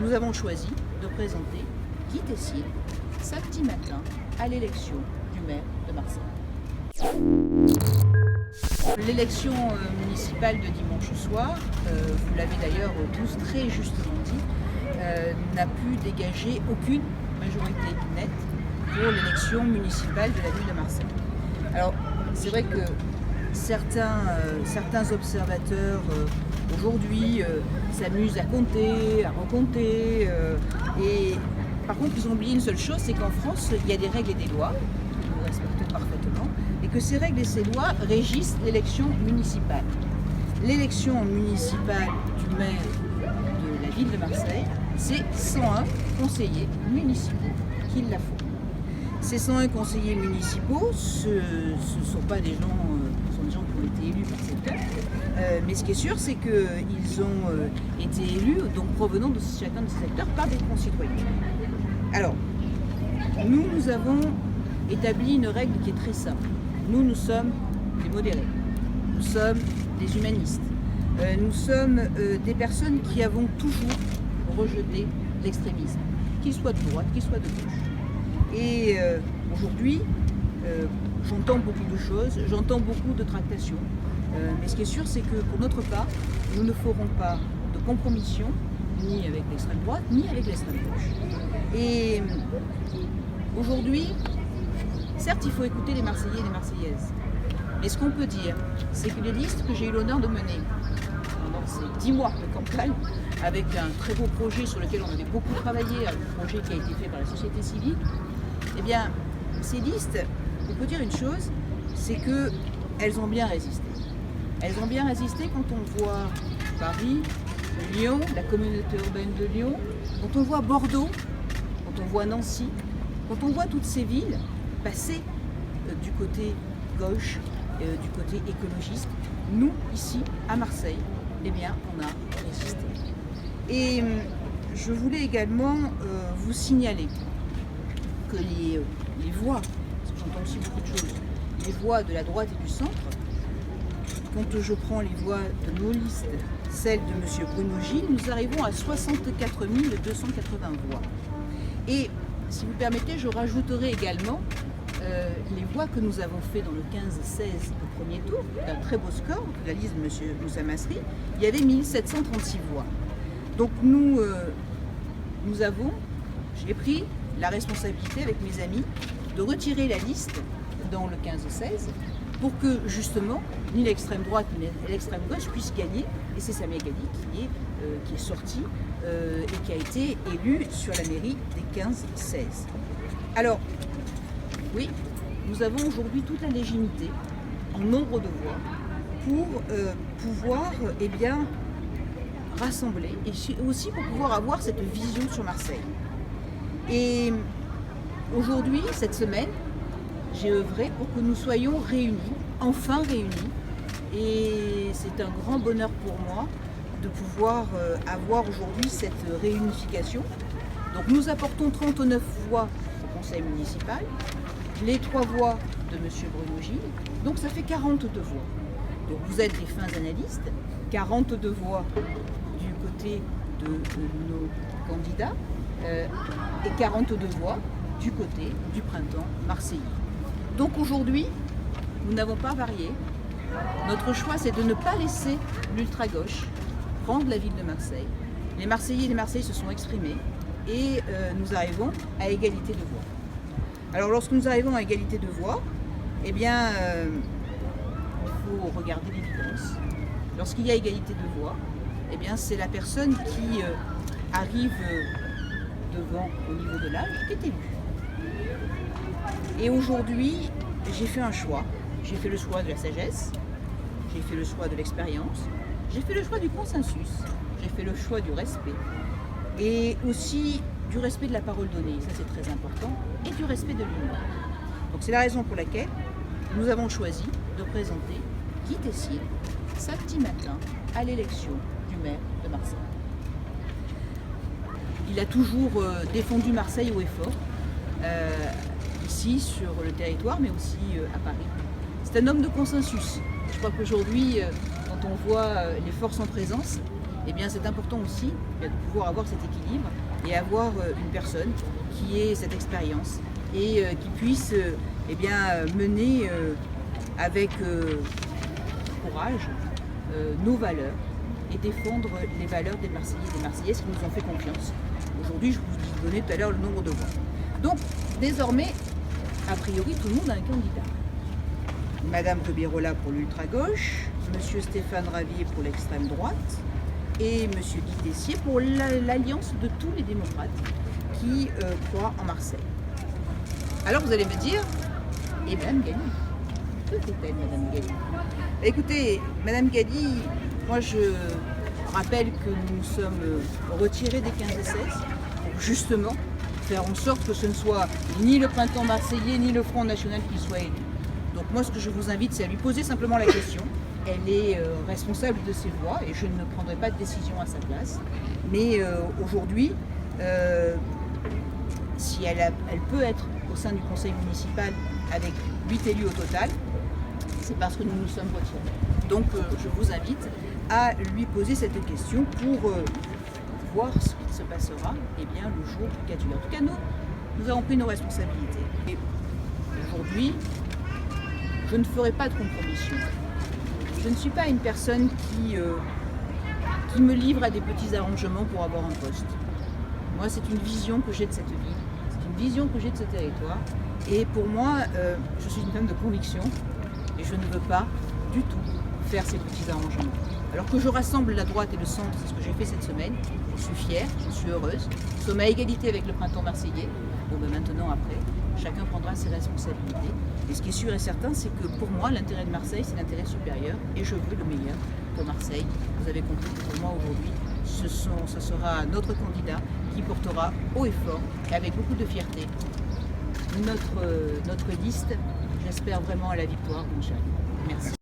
nous avons choisi de présenter Guy Tessier samedi matin à l'élection du maire de Marseille. L'élection municipale de dimanche soir, vous l'avez d'ailleurs tous très justement dit, n'a pu dégager aucune majorité nette pour l'élection municipale de la ville de Marseille. Alors c'est vrai que certains observateurs aujourd'hui s'amusent à compter, à recompter, et par contre ils ont oublié une seule chose, c'est qu'en France il y a des règles et des lois que nous respectons parfaitement, et que ces règles et ces lois régissent l'élection municipale. L'élection municipale du maire de la ville de Marseille, c'est 101 conseillers municipaux qui la font. Ces 101 conseillers municipaux, ce ne sont pas des gens, ce sont des gens qui ont été élus par cette peuple, mais ce qui est sûr, c'est qu'ils ont été élus, donc provenant de chacun de ces secteurs, par des concitoyens. Alors, nous avons établi une règle qui est très simple. Nous sommes des modérés, nous sommes des humanistes, nous sommes des personnes qui avons toujours rejeté l'extrémisme, qu'il soit de droite, qu'il soit de gauche. Et aujourd'hui, j'entends beaucoup de choses, j'entends beaucoup de tractations, mais ce qui est sûr, c'est que pour notre part, nous ne ferons pas de compromission, ni avec l'extrême droite, ni avec l'extrême gauche. Et aujourd'hui, certes, il faut écouter les Marseillais et les Marseillaises, mais ce qu'on peut dire, c'est que les listes que j'ai eu l'honneur de mener pendant ces 10 mois de campagne, avec un très beau projet sur lequel on avait beaucoup travaillé, un projet qui a été fait par la société civile, eh bien, ces listes, on peut dire une chose, c'est qu'elles ont bien résisté. Elles ont bien résisté quand on voit Paris, Lyon, la communauté urbaine de Lyon, quand on voit Bordeaux, quand on voit Nancy, quand on voit toutes ces villes passer du côté gauche, du côté écologiste. Nous, ici, à Marseille, eh bien, on a résisté. Et je voulais également vous signaler que les voix, parce que j'entends aussi beaucoup de choses, les voix de la droite et du centre, quand je prends les voix de nos listes, celles de M. Bruno Gilles, nous arrivons à 64 280 voix. Et si vous permettez, je rajouterai également les voix que nous avons fait dans le 15-16 au premier tour, d'un très beau score, de la liste de M. Moussa Masri, il y avait 1736 voix. Donc j'ai pris la responsabilité avec mes amis de retirer la liste dans le 15-16 pour que justement ni l'extrême droite ni l'extrême gauche puissent gagner, et c'est Samia Ghali qui est sorti et qui a été élu sur la mairie des 15-16. Alors oui, nous avons aujourd'hui toute la légitimité en nombre de voix pour pouvoir rassembler et aussi pour pouvoir avoir cette vision sur Marseille. Et aujourd'hui, cette semaine, j'ai œuvré pour que nous soyons réunis, enfin réunis, et c'est un grand bonheur pour moi de pouvoir avoir aujourd'hui cette réunification. Donc nous apportons 39 voix au conseil municipal, les 3 voix de M. Bruno Gilles, donc ça fait 42 voix. Donc vous êtes des fins analystes, 42 voix du côté de nos candidats et 42 voix du côté du printemps marseillais. Donc aujourd'hui, nous n'avons pas varié. Notre choix, c'est de ne pas laisser l'ultra-gauche prendre la ville de Marseille. Les Marseillais et les Marseillais se sont exprimés et nous arrivons à égalité de voix. Alors lorsque nous arrivons à égalité de voix, eh bien, il faut regarder l'évidence. Lorsqu'il y a égalité de voix, eh bien, c'est la personne qui arrive devant au niveau de l'âge qui est élue. Et aujourd'hui, j'ai fait un choix. J'ai fait le choix de la sagesse, j'ai fait le choix de l'expérience, j'ai fait le choix du consensus, j'ai fait le choix du respect et aussi du respect de la parole donnée, ça c'est très important, et du respect de l'humain. Donc c'est la raison pour laquelle nous avons choisi de présenter Guy Tessier samedi matin à l'élection du maire de Marseille. Il a toujours défendu Marseille haut et fort, ici sur le territoire, mais aussi à Paris. C'est un homme de consensus. Je crois qu'aujourd'hui, quand on voit les forces en présence, eh bien c'est important aussi de pouvoir avoir cet équilibre et avoir une personne qui ait cette expérience et qui puisse eh bien, mener avec courage nos valeurs et défendre les valeurs des Marseillais et des Marseillaises qui nous ont fait confiance. Aujourd'hui, je vous donnais tout à l'heure le nombre de voix. Donc, désormais, a priori, tout le monde a un candidat. Madame Riberola pour l'ultra-gauche, Monsieur Stéphane Ravier pour l'extrême droite et Monsieur Guy Tessier pour l'alliance de tous les démocrates qui croient en Marseille. Alors vous allez me dire, et Madame Galli, que fait-elle Madame Galli? Écoutez, Madame Galli, moi je rappelle que nous sommes retirés des 15 et 16 pour justement faire en sorte que ce ne soit ni le printemps marseillais ni le Front National qui soit élu. Donc moi ce que je vous invite c'est à lui poser simplement la question. Elle est responsable de ses voix et je ne prendrai pas de décision à sa place. Mais aujourd'hui, si elle peut être au sein du conseil municipal avec 8 élus au total, c'est parce que nous nous sommes retirés. Donc je vous invite à lui poser cette question pour voir ce qui se passera eh bien, le jour du 4 juillet. En tout cas, nous avons pris nos responsabilités. Et aujourd'hui, je ne ferai pas de compromission. Je ne suis pas une personne qui me livre à des petits arrangements pour avoir un poste. Moi, c'est une vision que j'ai de cette ville, c'est une vision que j'ai de ce territoire. Et pour moi, je suis une femme de conviction et je ne veux pas du tout faire ces petits arrangements. Alors que je rassemble la droite et le centre, c'est ce que j'ai fait cette semaine, je suis fière, je suis heureuse. Nous sommes à égalité avec le printemps marseillais. Bon, ben maintenant, après, chacun prendra ses responsabilités. Et ce qui est sûr et certain, c'est que pour moi, l'intérêt de Marseille, c'est l'intérêt supérieur. Et je veux le meilleur pour Marseille. Vous avez compris que pour moi, aujourd'hui, ce sera notre candidat qui portera haut et fort, et avec beaucoup de fierté, notre liste. J'espère vraiment à la victoire, mon cher. Merci.